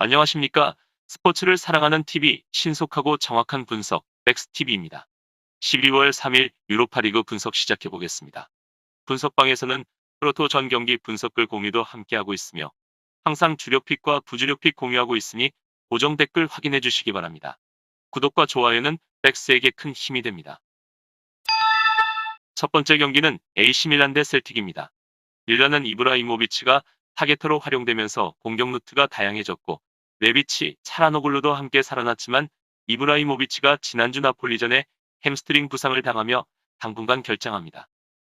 안녕하십니까? 스포츠를 사랑하는 TV 신속하고 정확한 분석 백스TV입니다. 12월 3일 유로파리그 분석 시작해 보겠습니다. 분석방에서는 프로토 전 경기 분석글 공유도 함께하고 있으며 항상 주력 픽과 부주력 픽 공유하고 있으니 고정 댓글 확인해 주시기 바랍니다. 구독과 좋아요는 백스에게 큰 힘이 됩니다. 첫 번째 경기는 AC 밀란 대 셀틱입니다. 밀란은 이브라이모비치가 타겟터로 활용되면서 공격 루트가 다양해졌고 레비치, 차라노글루도 함께 살아났지만 이브라이모비치가 지난주 나폴리전에 햄스트링 부상을 당하며 당분간 결장합니다.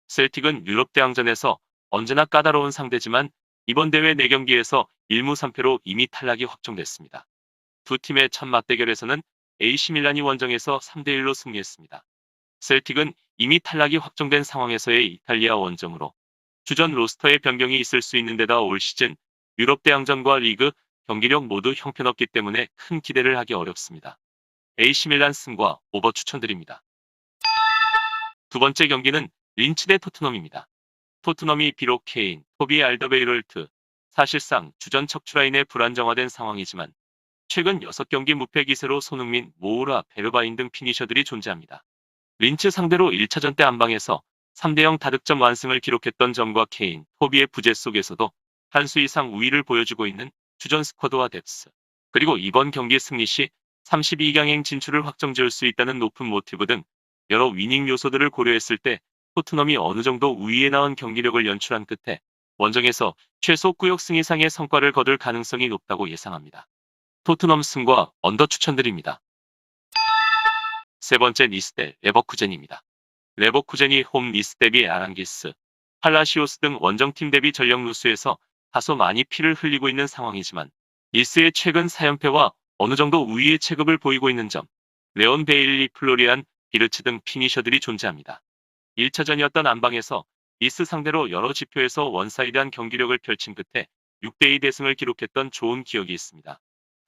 셀틱은 유럽 대항전에서 언제나 까다로운 상대지만 이번 대회 4경기에서 1무 3패로 이미 탈락이 확정됐습니다. 두 팀의 첫 맞대결에서는 AC 밀란이 원정에서 3대1로 승리했습니다. 셀틱은 이미 탈락이 확정된 상황에서의 이탈리아 원정으로 주전 로스터의 변경이 있을 수 있는 데다 올 시즌 유럽 대항전과 리그 경기력 모두 형편없기 때문에 큰 기대를 하기 어렵습니다. AC 밀란 승과 오버 추천드립니다. 두 번째 경기는 린츠 대 토트넘입니다. 토트넘이 비록 케인, 토비 알더베이럴트, 사실상 주전 척추라인의 불안정화된 상황이지만 최근 6경기 무패 기세로 손흥민, 모우라, 베르바인 등 피니셔들이 존재합니다. 린츠 상대로 1차전 때 안방에서 3대0 다득점 완승을 기록했던 점과 케인, 토비의 부재 속에서도 한 수 이상 우위를 보여주고 있는 주전 스쿼드와 뎁스, 그리고 이번 경기 승리 시 32강행 진출을 확정지을 수 있다는 높은 모티브 등 여러 위닝 요소들을 고려했을 때 토트넘이 어느 정도 우위에 나온 경기력을 연출한 끝에 원정에서 최소 9역승 이상의 성과를 거둘 가능성이 높다고 예상합니다. 토트넘 승과 언더 추천드립니다. 세 번째 니스 대 레버쿠젠입니다. 레버쿠젠이 홈 니스 대비 아랑기스, 팔라시오스 등 원정팀 대비 전력 누수에서 다소 많이 피를 흘리고 있는 상황이지만 니스의 최근 4연패와 어느 정도 우위의 체급을 보이고 있는 점, 레온 베일리, 플로리안, 비르츠 등 피니셔들이 존재합니다. 1차전이었던 안방에서 니스 상대로 여러 지표에서 원사이드한 경기력을 펼친 끝에 6대2 대승을 기록했던 좋은 기억이 있습니다.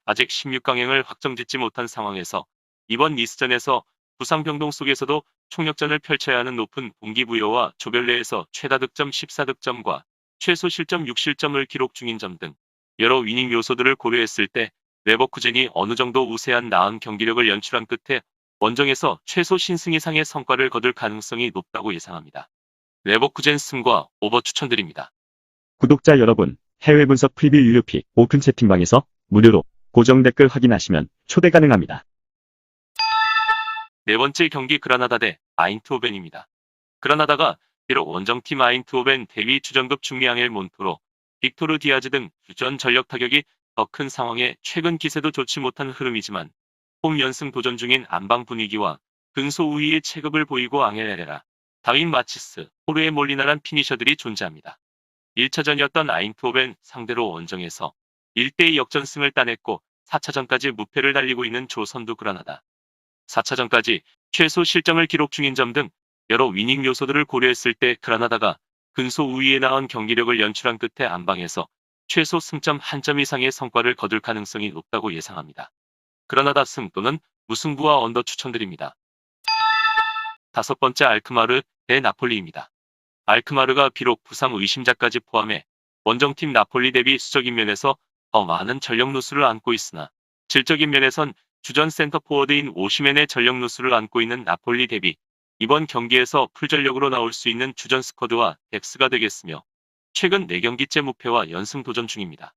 아직 16강행을 확정짓지 못한 상황에서 이번 니스전에서 부상 병동 속에서도 총력전을 펼쳐야 하는 높은 동기부여와 조별 내에서 최다 득점 14득점과 최소 실점 6실점을 기록 중인 점 등 여러 위닝 요소들을 고려했을 때 레버쿠젠이 어느 정도 우세한 나은 경기력을 연출한 끝에 원정에서 최소 신승 이상의 성과를 거둘 가능성이 높다고 예상합니다. 레버쿠젠 승과 오버 추천드립니다. 구독자 여러분, 해외 분석 프리뷰 유료픽 오픈 채팅방에서 무료로 고정 댓글 확인하시면 초대 가능합니다. 네 번째 경기 그라나다 대 아인트호벤입니다. 그라나다가 비록 원정팀 아인트호벤 대비 주전급 중미앙엘 몬토로, 빅토르 디아즈 등 주전 전력 타격이 더 큰 상황에 최근 기세도 좋지 못한 흐름이지만 홈 연승 도전 중인 안방 분위기와 근소 우위의 체급을 보이고 앙헬 헤레라, 다윈 마치스, 호르에 몰리나란 피니셔들이 존재합니다. 1차전이었던 아인트호벤 상대로 원정에서 1대2 역전승을 따냈고 4차전까지 무패를 달리고 있는 조선두 그라나다. 4차전까지 최소 실점을 기록 중인 점 등 여러 위닝 요소들을 고려했을 때 그라나다가 근소 우위에 나온 경기력을 연출한 끝에 안방에서 최소 승점 1점 이상의 성과를 거둘 가능성이 높다고 예상합니다. 그라나다 승 또는 무승부와 언더 추천드립니다. 다섯 번째 알크마르 대 나폴리입니다. 알크마르가 비록 부상 의심자까지 포함해 원정팀 나폴리 대비 수적인 면에서 더 많은 전력 누수를 안고 있으나 질적인 면에선 주전 센터 포워드인 오시멘의 전력 누수를 안고 있는 나폴리 대비 이번 경기에서 풀전력으로 나올 수 있는 주전 스쿼드와 덱스가 되겠으며 최근 4경기째 무패와 연승 도전 중입니다.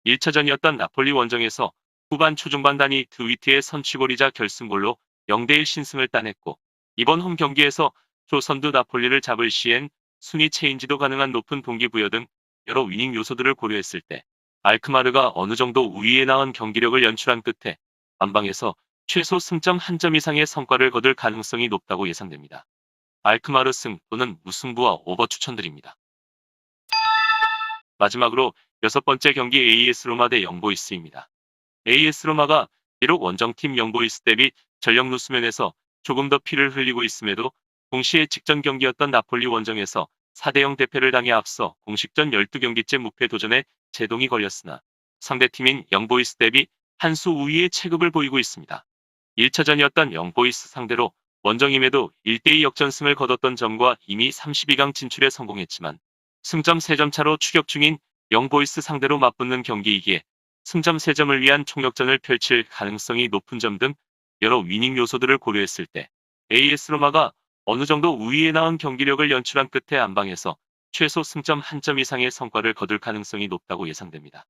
1차전이었던 나폴리 원정에서 후반 초중반 단위 드위트의 선취골이자 결승골로 0대1 신승을 따냈고 이번 홈 경기에서 조선두 나폴리를 잡을 시엔 순위 체인지도 가능한 높은 동기부여 등 여러 위닝 요소들을 고려했을 때 알크마르가 어느 정도 우위에 나온 경기력을 연출한 끝에 안방에서 최소 승점 1점 이상의 성과를 거둘 가능성이 높다고 예상됩니다. 알크마르 승 또는 무승부와 오버 추천드립니다. 마지막으로 여섯 번째 경기 AS 로마 대 영보이스입니다. AS 로마가 비록 원정팀 영보이스 대비 전력 누수면에서 조금 더 피를 흘리고 있음에도 동시에 직전 경기였던 나폴리 원정에서 4대0 대패를 당해 앞서 공식전 12경기째 무패 도전에 제동이 걸렸으나 상대팀인 영보이스 대비 한 수 우위의 체급을 보이고 있습니다. 1차전이었던 영보이스 상대로 원정임에도 1대2 역전승을 거뒀던 점과 이미 32강 진출에 성공했지만 승점 3점 차로 추격 중인 영보이스 상대로 맞붙는 경기이기에 승점 3점을 위한 총력전을 펼칠 가능성이 높은 점 등 여러 위닝 요소들을 고려했을 때 AS 로마가 어느 정도 우위에 나온 경기력을 연출한 끝에 안방에서 최소 승점 1점 이상의 성과를 거둘 가능성이 높다고 예상됩니다.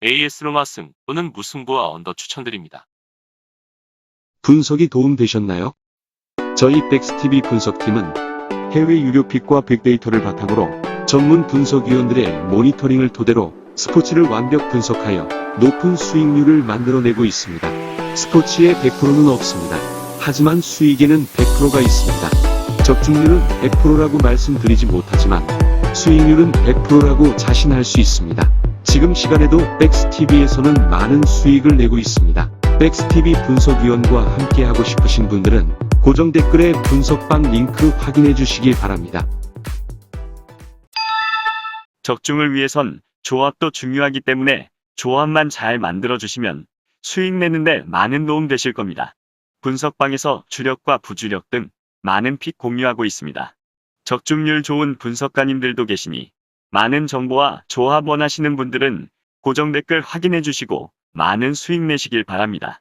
AS 로마 승 또는 무승부와 언더 추천드립니다. 분석이 도움되셨나요? 저희 백스TV 분석팀은 해외 유료 픽과 빅데이터를 바탕으로 전문 분석위원들의 모니터링을 토대로 스포츠를 완벽 분석하여 높은 수익률을 만들어내고 있습니다. 스포츠에 100%는 없습니다. 하지만 수익에는 100%가 있습니다. 적중률은 100%라고 말씀드리지 못하지만 수익률은 100%라고 자신할 수 있습니다. 지금 시간에도 백스TV에서는 많은 수익을 내고 있습니다. 백스TV 분석위원과 함께하고 싶으신 분들은 고정 댓글에 분석방 링크 확인해 주시기 바랍니다. 적중을 위해선 조합도 중요하기 때문에 조합만 잘 만들어주시면 수익 내는데 많은 도움 되실 겁니다. 분석방에서 주력과 부주력 등 많은 픽 공유하고 있습니다. 적중률 좋은 분석가님들도 계시니 많은 정보와 조합 원하시는 분들은 고정 댓글 확인해 주시고 많은 수익 내시길 바랍니다.